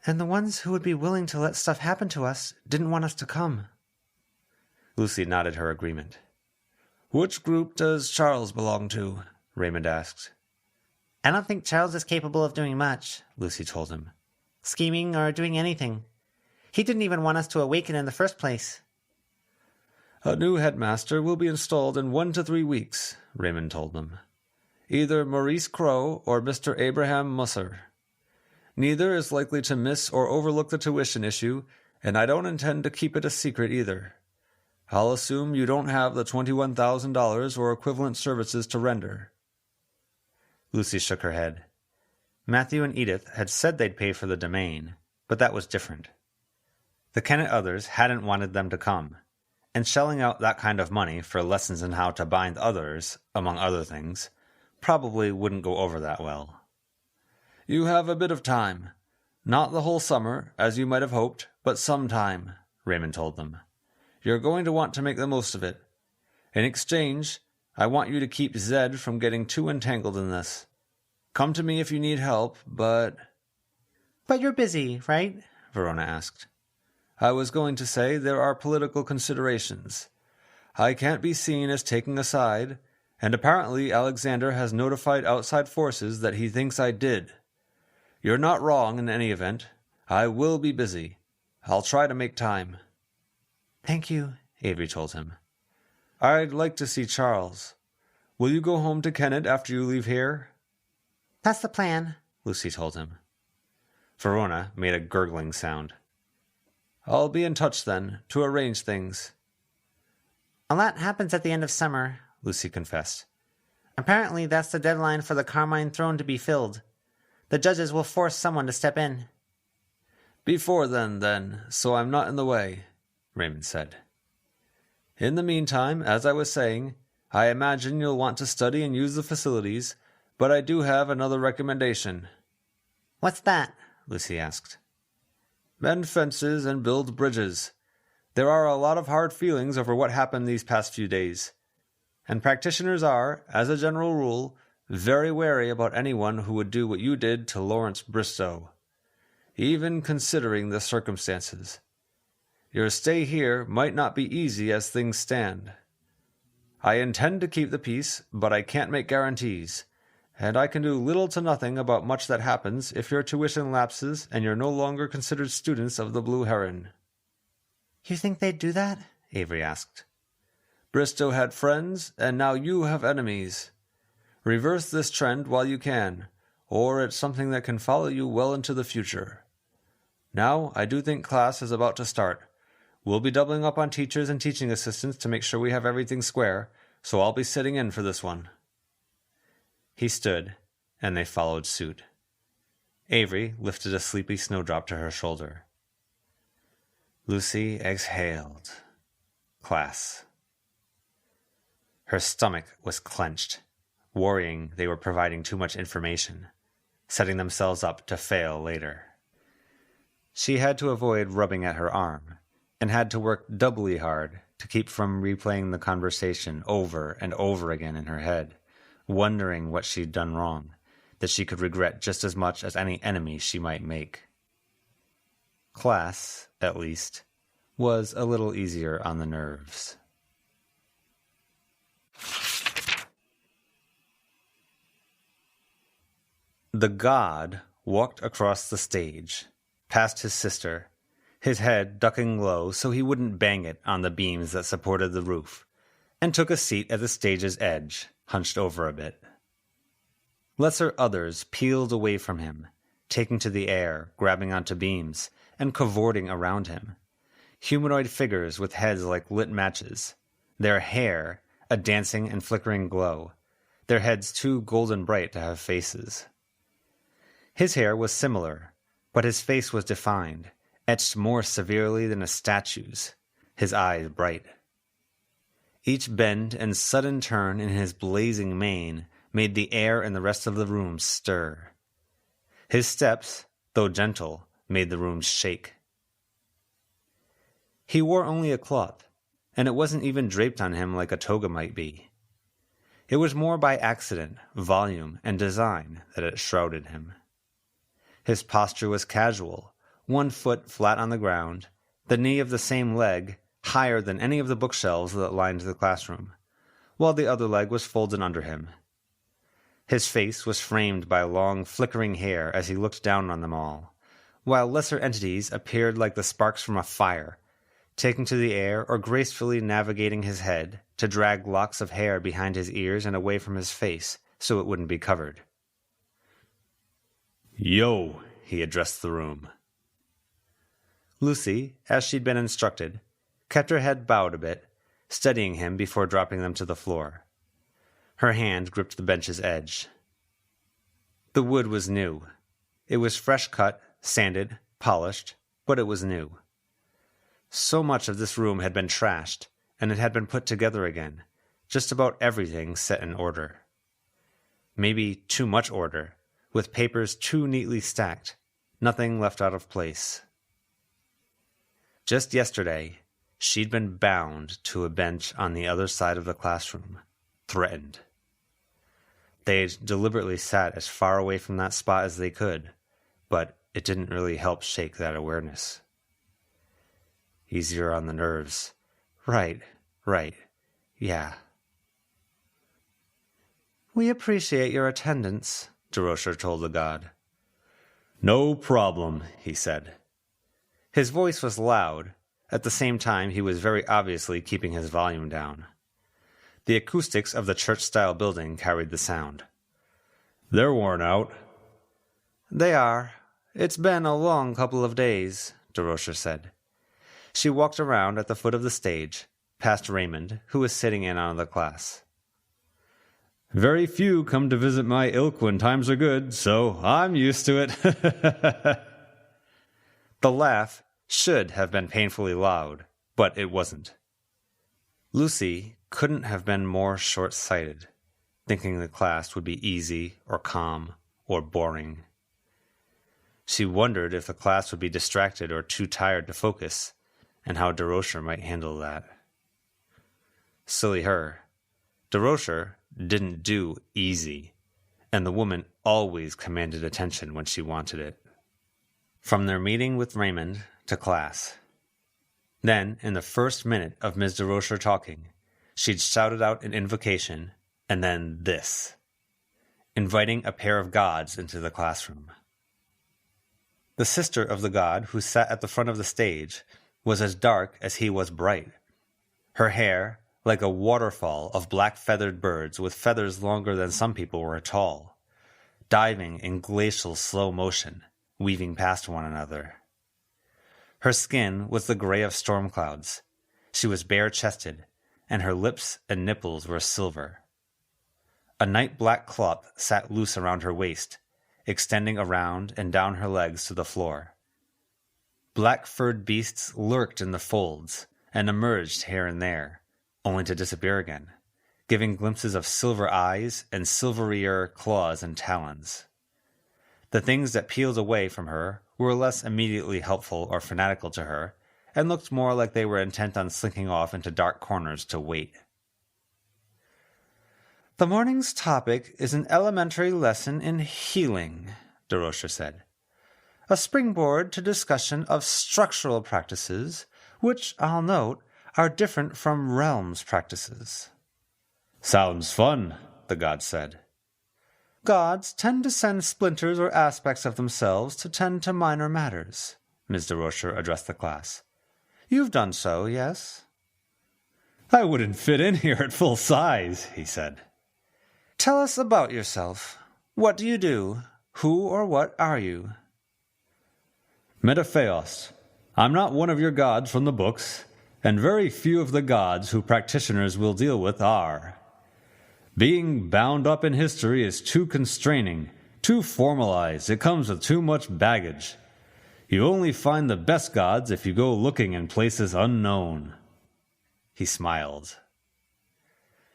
And the ones who would be willing to let stuff happen to us didn't want us to come. Lucy nodded her agreement. Which group does Charles belong to? Raymond asked. I don't think Charles is capable of doing much, Lucy told him. Scheming or doing anything. He didn't even want us to awaken in the first place. A new headmaster will be installed in 1 to 3 weeks, Raymond told them. Either Maurice Crowe or Mr. Abraham Musser. Neither is likely to miss or overlook the tuition issue, and I don't intend to keep it a secret either. I'll assume you don't have the $21,000 or equivalent services to render. Lucy shook her head. Matthew and Edith had said they'd pay for the domain, but that was different. The Kennett others hadn't wanted them to come, and shelling out that kind of money for lessons in how to bind others, among other things, probably wouldn't go over that well. You have a bit of time. Not the whole summer, as you might have hoped, but some time, Raymond told them. You're going to want to make the most of it. In exchange, I want you to keep Zed from getting too entangled in this. Come to me if you need help, but... But you're busy, right? Verona asked. I was going to say there are political considerations. I can't be seen as taking a side, and apparently Alexander has notified outside forces that he thinks I did. You're not wrong in any event. I will be busy. I'll try to make time. Thank you, Avery told him. I'd like to see Charles. Will you go home to Kennett after you leave here? That's the plan, Lucy told him. Verona made a gurgling sound. I'll be in touch then, to arrange things. A lot happens at the end of summer, Lucy confessed. Apparently, that's the deadline for the Carmine throne to be filled. The judges will force someone to step in. Before then, so I'm not in the way, Raymond said. In the meantime, as I was saying, I imagine you'll want to study and use the facilities, but I do have another recommendation. What's that? Lucy asked. Mend fences and build bridges. There are a lot of hard feelings over what happened these past few days, and practitioners are, as a general rule, very wary about anyone who would do what you did to Lawrence Bristow, even considering the circumstances. Your stay here might not be easy as things stand. I intend to keep the peace, but I can't make guarantees, and I can do little to nothing about much that happens if your tuition lapses and you're no longer considered students of the Blue Heron. You think they'd do that? Avery asked. Bristow had friends, and now you have enemies. Reverse this trend while you can, or it's something that can follow you well into the future. Now, I do think class is about to start. We'll be doubling up on teachers and teaching assistants to make sure we have everything square, so I'll be sitting in for this one. He stood, and they followed suit. Avery lifted a sleepy snowdrop to her shoulder. Lucy exhaled. Class. Her stomach was clenched, worrying they were providing too much information, setting themselves up to fail later. She had to avoid rubbing at her arm, and had to work doubly hard to keep from replaying the conversation over and over again in her head, wondering what she'd done wrong, that she could regret just as much as any enemy she might make. Class, at least, was a little easier on the nerves. The god walked across the stage, past his sister, his head ducking low so he wouldn't bang it on the beams that supported the roof, and took a seat at the stage's edge, hunched over a bit. Lesser others peeled away from him, taking to the air, grabbing onto beams, and cavorting around him. Humanoid figures with heads like lit matches, their hair a dancing and flickering glow, their heads too golden bright to have faces. His hair was similar, but his face was defined, etched more severely than a statue's, his eyes bright. Each bend and sudden turn in his blazing mane made the air in the rest of the room stir. His steps, though gentle, made the room shake. He wore only a cloth, and it wasn't even draped on him like a toga might be. It was more by accident, volume, and design that it shrouded him. His posture was casual, one foot flat on the ground, the knee of the same leg higher than any of the bookshelves that lined the classroom, while the other leg was folded under him. His face was framed by long, flickering hair as he looked down on them all, while lesser entities appeared like the sparks from a fire, taking to the air or gracefully navigating his head to drag locks of hair behind his ears and away from his face so it wouldn't be covered. "Yo," he addressed the room. Lucy, as she'd been instructed, kept her head bowed a bit, steadying him before dropping them to the floor. Her hand gripped the bench's edge. The wood was new. It was fresh cut, sanded, polished, but it was new. So much of this room had been trashed, and it had been put together again, just about everything set in order. Maybe too much order, with papers too neatly stacked, nothing left out of place. Just yesterday, she'd been bound to a bench on the other side of the classroom, threatened. They'd deliberately sat as far away from that spot as they could, but it didn't really help shake that awareness. Easier on the nerves. Right, yeah. "We appreciate your attendance," Derosha told the god. "No problem," he said. His voice was loud. At the same time, he was very obviously keeping his volume down. The acoustics of the church-style building carried the sound. "They're worn out." "They are. It's been a long couple of days," Derosha said. She walked around at the foot of the stage, past Raymond, who was sitting in on the class. Very few come to visit my ilk when times are good, so I'm used to it. The laugh should have been painfully loud, but it wasn't. Lucy couldn't have been more short-sighted, thinking the class would be easy or calm or boring. She wondered if the class would be distracted or too tired to focus, and how DeRocher might handle that. Silly her. DeRocher didn't do easy, and the woman always commanded attention when she wanted it. From their meeting with Raymond to class. Then, in the first minute of Ms. DeRocher talking, she'd shouted out an invocation, and then this, inviting a pair of gods into the classroom. The sister of the god who sat at the front of the stage was as dark as he was bright. Her hair, like a waterfall of black feathered birds with feathers longer than some people were tall, diving in glacial slow motion, weaving past one another. Her skin was the gray of storm clouds. She was bare-chested, and her lips and nipples were silver. A night-black cloth sat loose around her waist, extending around and down her legs to the floor. Black-furred beasts lurked in the folds and emerged here and there, only to disappear again, giving glimpses of silver eyes and silverier claws and talons. The things that peeled away from her were less immediately helpful or fanatical to her, and looked more like they were intent on slinking off into dark corners to wait. "The morning's topic is an elementary lesson in healing," DeRocher said. "A springboard to discussion of structural practices, which, I'll note, are different from realms practices." "Sounds fun," the god said. "Gods tend to send splinters or aspects of themselves to tend to minor matters," Ms. DeRocher addressed the class. "You've done so, yes?" "I wouldn't fit in here at full size," he said. "Tell us about yourself. What do you do? Who or what are you?" "Metapheos. I'm not one of your gods from the books, and very few of the gods who practitioners will deal with are. Being bound up in history is too constraining, too formalized, it comes with too much baggage. You only find the best gods if you go looking in places unknown." He smiled.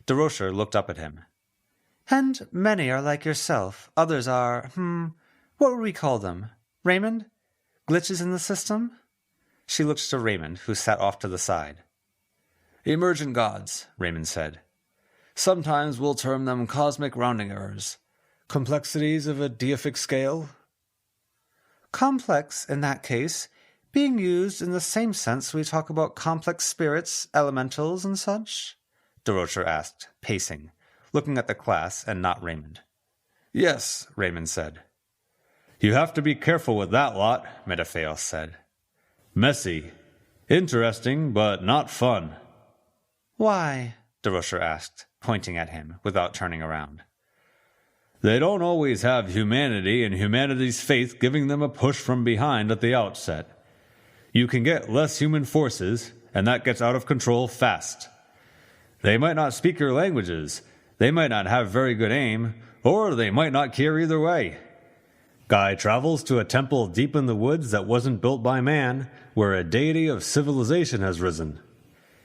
DeRocher looked up at him. "And many are like yourself. Others are, what would we call them? Raymond? Glitches in the system?" She looked to Raymond, who sat off to the side. "Emergent gods," Raymond said. "Sometimes we'll term them cosmic rounding errors. Complexities of a deific scale." "Complex, in that case, being used in the same sense we talk about complex spirits, elementals, and such?" DeRocher asked, pacing, looking at the class and not Raymond. "Yes," Raymond said. "You have to be careful with that lot," Metapheos said. "Messy. Interesting, but not fun." "Why?" DeRocher asked, pointing at him without turning around. "They don't always have humanity and humanity's faith giving them a push from behind at the outset. You can get less human forces, and that gets out of control fast. They might not speak your languages, they might not have very good aim, or they might not care either way. Guy travels to a temple deep in the woods that wasn't built by man, where a deity of civilization has risen.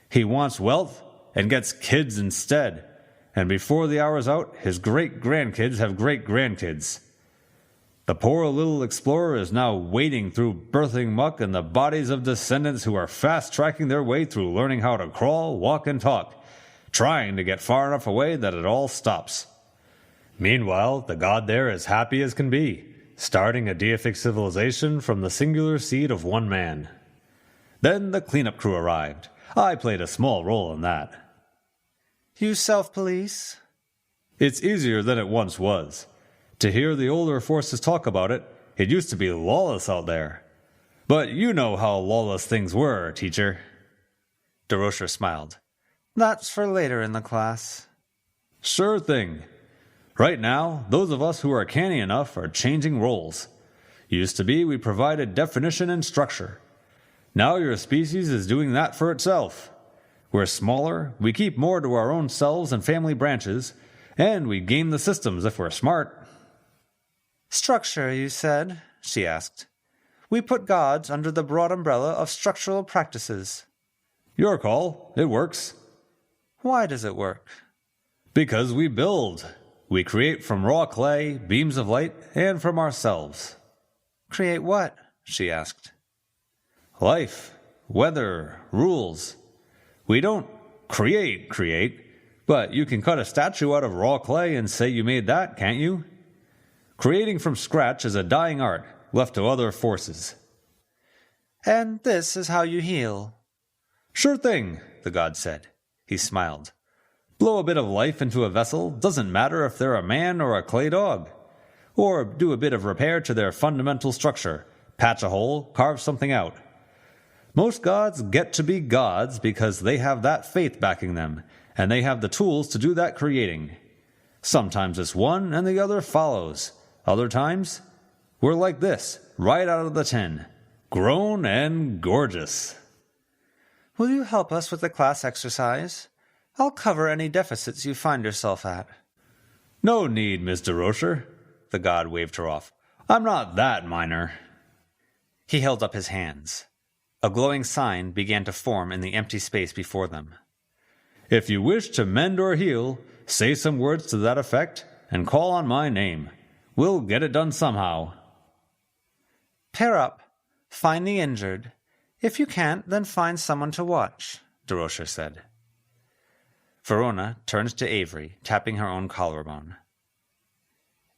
He wants wealth and gets kids instead, and before the hour's out, his great-grandkids have great-grandkids. The poor little explorer is now wading through birthing muck in the bodies of descendants who are fast-tracking their way through learning how to crawl, walk, and talk, trying to get far enough away that it all stops. Meanwhile, the god there is happy as can be, starting a deific civilization from the singular seed of one man. Then the cleanup crew arrived. I played a small role in that." "You self-police?" "It's easier than it once was. To hear the older forces talk about it, it used to be lawless out there. But you know how lawless things were, teacher." DeRocher smiled. "That's for later in the class." "Sure thing. Right now, those of us who are canny enough are changing roles. Used to be we provided definition and structure. Now your species is doing that for itself. We're smaller, we keep more to our own selves and family branches, And we game the systems if we're smart. Structure, you said, she asked. We put gods under the broad umbrella of structural practices. Your call. It works. Why does it work? Because we build. We create from raw clay, beams of light, and from ourselves. Create what? She asked. Life, weather, rules. We don't create, but you can cut a statue out of raw clay and say you made that, can't you? Creating from scratch is a dying art, left to other forces. And this is how you heal. Sure thing, the god said. He smiled. Blow a bit of life into a vessel, doesn't matter if they're a man or a clay dog. Or do a bit of repair to their fundamental structure, patch a hole, carve something out. Most gods get to be gods because they have that faith backing them, and they have the tools to do that creating. Sometimes it's one and the other follows. Other times, we're like this, right out of the tin. Grown and gorgeous. Will you help us with the class exercise? I'll cover any deficits you find yourself at. No need, Miss DeRocher. The god waved her off. I'm not that minor. He held up his hands. A glowing sign began to form in the empty space before them. If you wish to mend or heal, say some words to that effect and call on my name. We'll get it done somehow. Pair up. Find the injured. If you can't, then find someone to watch, DeRocher said. Verona turned to Avery, tapping her own collarbone.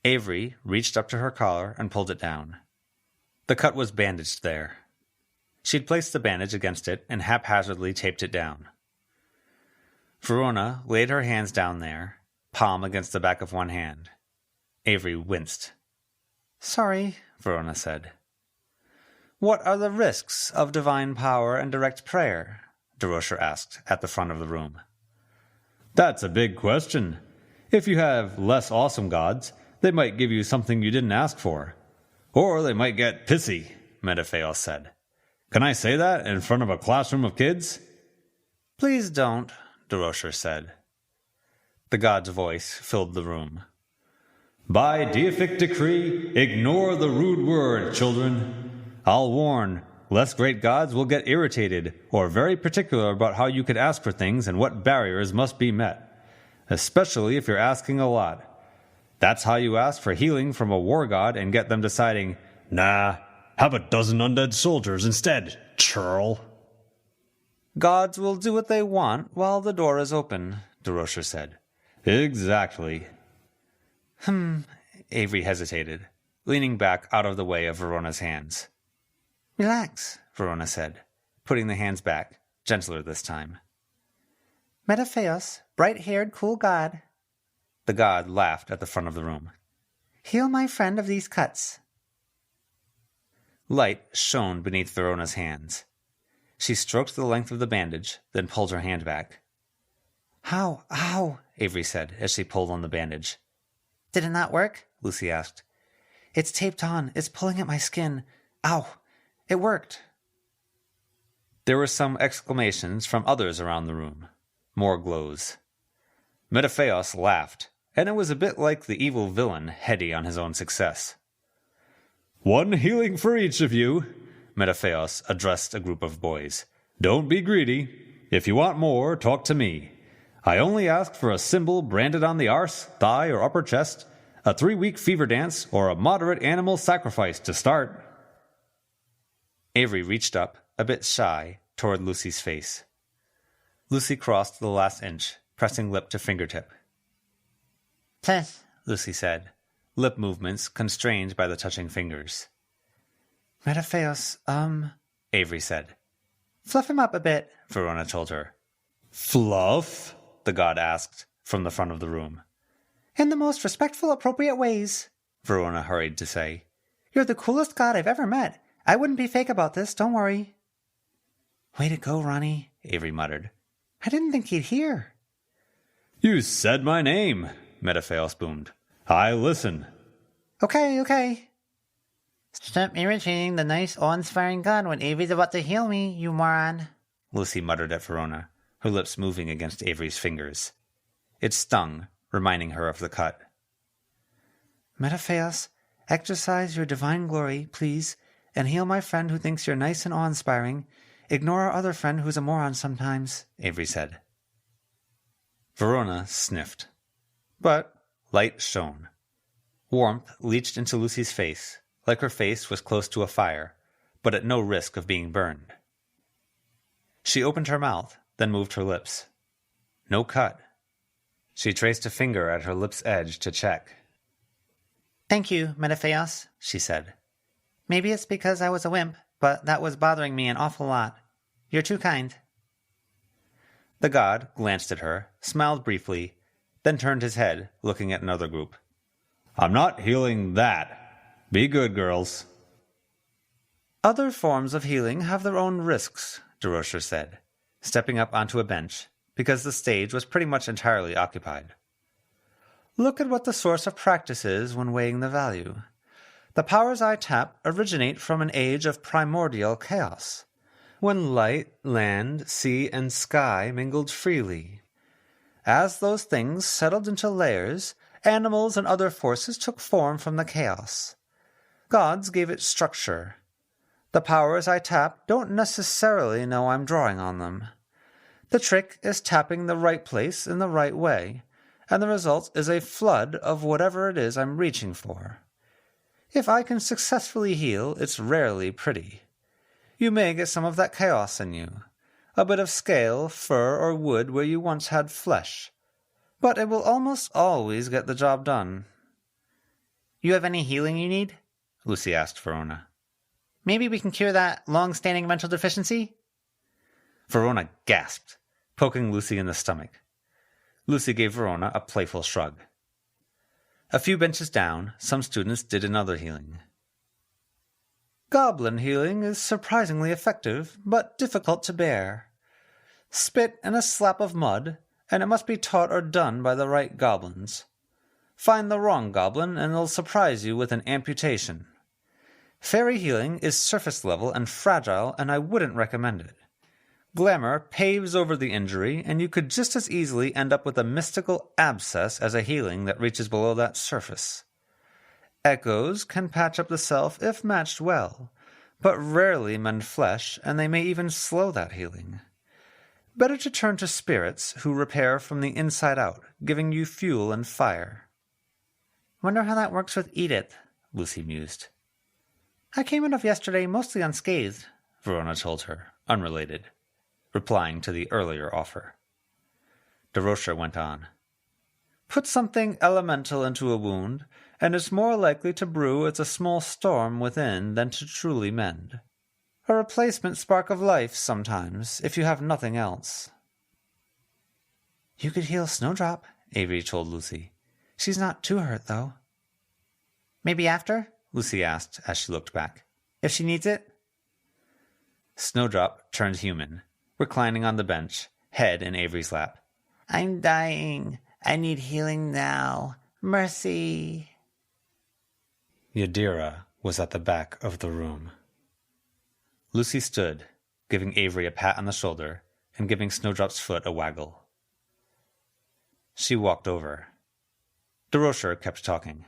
Avery reached up to her collar and pulled it down. The cut was bandaged there. She'd placed the bandage against it and haphazardly taped it down. Verona laid her hands down there, palm against the back of one hand. Avery winced. Sorry, Verona said. What are the risks of divine power and direct prayer? DeRocher asked at the front of the room. That's a big question. If you have less awesome gods, they might give you something you didn't ask for. Or they might get pissy, Metaphaos said. Can I say that in front of a classroom of kids? Please don't, DeRocher said. The god's voice filled the room. By deific decree, ignore the rude word, children. I'll warn, less great gods will get irritated or very particular about how you could ask for things and what barriers must be met, especially if you're asking a lot. That's how you ask for healing from a war god and get them deciding, nah, have a dozen undead soldiers instead, churl. Gods will do what they want while the door is open, DeRocher said. Exactly. Avery hesitated, leaning back out of the way of Verona's hands. Relax, Verona said, putting the hands back, gentler this time. Metaphaos, bright-haired, cool god. The god laughed at the front of the room. Heal my friend of these cuts. Light shone beneath Verona's hands. She stroked the length of the bandage, then pulled her hand back. How? Ow, Avery said as she pulled on the bandage. Did it not work? Lucy asked. It's taped on. It's pulling at my skin. Ow! It worked. There were some exclamations from others around the room. More glows. Metaphaos laughed, and it was a bit like the evil villain heady on his own success. One healing for each of you, Metaphaos addressed a group of boys. Don't be greedy. If you want more, talk to me. I only asked for a symbol branded on the arse, thigh, or upper chest, a 3-week fever dance, or a moderate animal sacrifice to start. Avery reached up, a bit shy, toward Lucy's face. Lucy crossed the last inch, pressing lip to fingertip. Tess, Lucy said, lip movements constrained by the touching fingers. Metaphaos, Avery said. Fluff him up a bit, Verona told her. Fluff? The god asked, from the front of the room. In the most respectful, appropriate ways, Verona hurried to say. You're the coolest god I've ever met. I wouldn't be fake about this, don't worry. Way to go, Ronnie, Avery muttered. I didn't think he'd hear. You said my name, Metaphaos boomed. I listen. Okay. Stop irritating the nice, awe-inspiring god when Avery's about to heal me, you moron. Lucy muttered at Verona, her lips moving against Avery's fingers. It stung, reminding her of the cut. Metaphaos, exercise your divine glory, please, and heal my friend who thinks you're nice and awe-inspiring. Ignore our other friend who's a moron sometimes, Avery said. Verona sniffed. But light shone. Warmth leached into Lucy's face, like her face was close to a fire, but at no risk of being burned. She opened her mouth, then moved her lips. No cut. She traced a finger at her lip's edge to check. Thank you, Metaphaos, she said. Maybe it's because I was a wimp, but that was bothering me an awful lot. You're too kind. The god glanced at her, smiled briefly, then turned his head, looking at another group. I'm not healing that. Be good, girls. Other forms of healing have their own risks, DeRocher said, stepping up onto a bench, because the stage was pretty much entirely occupied. Look at what the source of practice is when weighing the value. The powers I tap originate from an age of primordial chaos, when light, land, sea, and sky mingled freely. As those things settled into layers, animals and other forces took form from the chaos. Gods gave it structure. The powers I tap don't necessarily know I'm drawing on them. The trick is tapping the right place in the right way, and the result is a flood of whatever it is I'm reaching for. If I can successfully heal, it's rarely pretty. You may get some of that chaos in you, a bit of scale, fur, or wood where you once had flesh, but it will almost always get the job done. You have any healing you need? Lucy asked Verona. Maybe we can cure that long-standing mental deficiency? Verona gasped, poking Lucy in the stomach. Lucy gave Verona a playful shrug. A few benches down, some students did another healing. Goblin healing is surprisingly effective, but difficult to bear. Spit and a slap of mud, and it must be taught or done by the right goblins. Find the wrong goblin, and they'll surprise you with an amputation. Fairy healing is surface level and fragile, and I wouldn't recommend it. Glamour paves over the injury, and you could just as easily end up with a mystical abscess as a healing that reaches below that surface. Echoes can patch up the self if matched well, but rarely mend flesh, and they may even slow that healing. Better to turn to spirits who repair from the inside out, giving you fuel and fire. Wonder how that works with Edith, Lucy mused. I came out of yesterday mostly unscathed, Verona told her, unrelated, replying to the earlier offer. DeRocher went on. Put something elemental into a wound, and it's more likely to brew as a small storm within than to truly mend. A replacement spark of life sometimes, if you have nothing else. You could heal Snowdrop, Avery told Lucy. She's not too hurt, though. Maybe after? Lucy asked as she looked back. If she needs it? Snowdrop turned human, reclining on the bench, head in Avery's lap. I'm dying. I need healing now. Mercy. Yadira was at the back of the room. Lucy stood, giving Avery a pat on the shoulder and giving Snowdrop's foot a waggle. She walked over. DeRocher kept talking.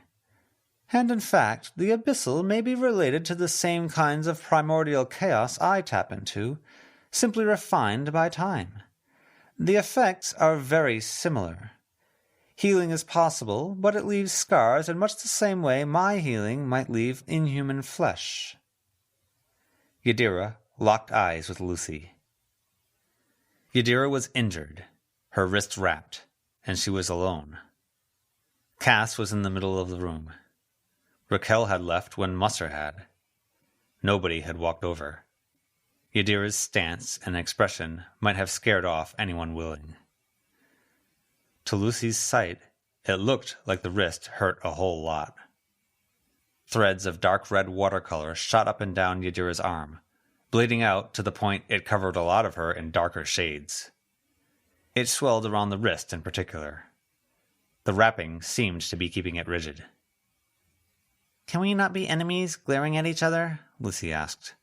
And in fact, the abyssal may be related to the same kinds of primordial chaos I tap into, simply refined by time. The effects are very similar. Healing is possible, but it leaves scars in much the same way my healing might leave inhuman flesh. Yadira locked eyes with Lucy. Yadira was injured, her wrist wrapped, and she was alone. Cass was in the middle of the room. Raquel had left when Musser had. Nobody had walked over. Yadira's stance and expression might have scared off anyone willing. To Lucy's sight, it looked like the wrist hurt a whole lot. Threads of dark red watercolor shot up and down Yadira's arm, bleeding out to the point it covered a lot of her in darker shades. It swelled around the wrist in particular. The wrapping seemed to be keeping it rigid. Can we not be enemies glaring at each other? Lucy asked.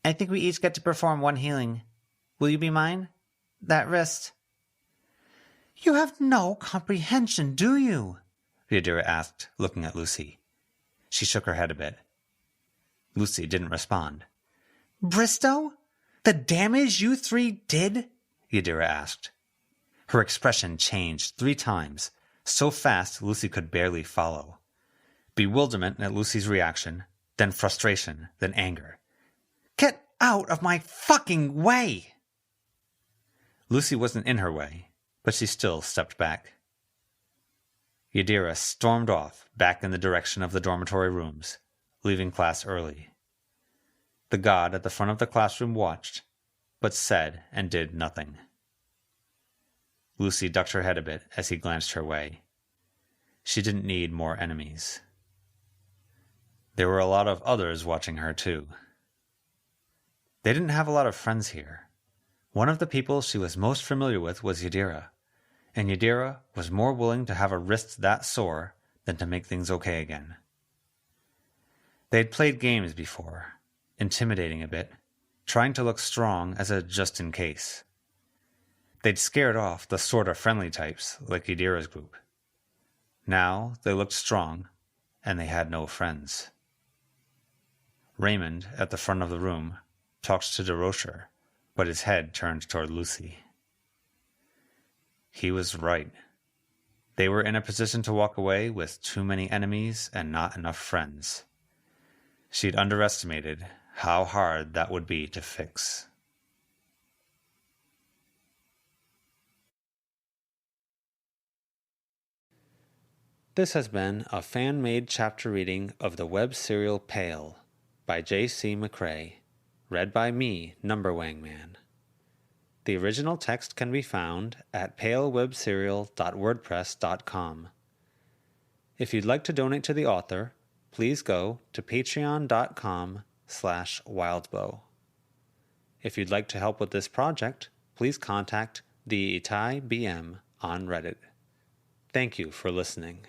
I think we each get to perform one healing. Will you be mine? That wrist. You have no comprehension, do you? Yadira asked, looking at Lucy. She shook her head a bit. Lucy didn't respond. Bristow? The damage you three did? Yadira asked. Her expression changed 3 times, so fast Lucy could barely follow. Bewilderment at Lucy's reaction, then frustration, then anger. Get out of my fucking way! Lucy wasn't in her way, but she still stepped back. Yadira stormed off back in the direction of the dormitory rooms, leaving class early. The god at the front of the classroom watched, but said and did nothing. Lucy ducked her head a bit as he glanced her way. She didn't need more enemies. There were a lot of others watching her, too. They didn't have a lot of friends here. One of the people she was most familiar with was Yadira, and Yadira was more willing to have a wrist that sore than to make things okay again. They'd played games before, intimidating a bit, trying to look strong as a just-in-case. They'd scared off the sort of friendly types like Yadira's group. Now they looked strong, and they had no friends. Raymond, at the front of the room, talked to DeRocher, but his head turned toward Lucy. He was right. They were in a position to walk away with too many enemies and not enough friends. She'd underestimated how hard that would be to fix. This has been a fan-made chapter reading of the web serial Pale by J.C. McCrae, read by me, NumberWangMan. The original text can be found at palewebserial.wordpress.com. If you'd like to donate to the author, please go to patreon.com/wildbow. If you'd like to help with this project, please contact the Itai BM on Reddit. Thank you for listening.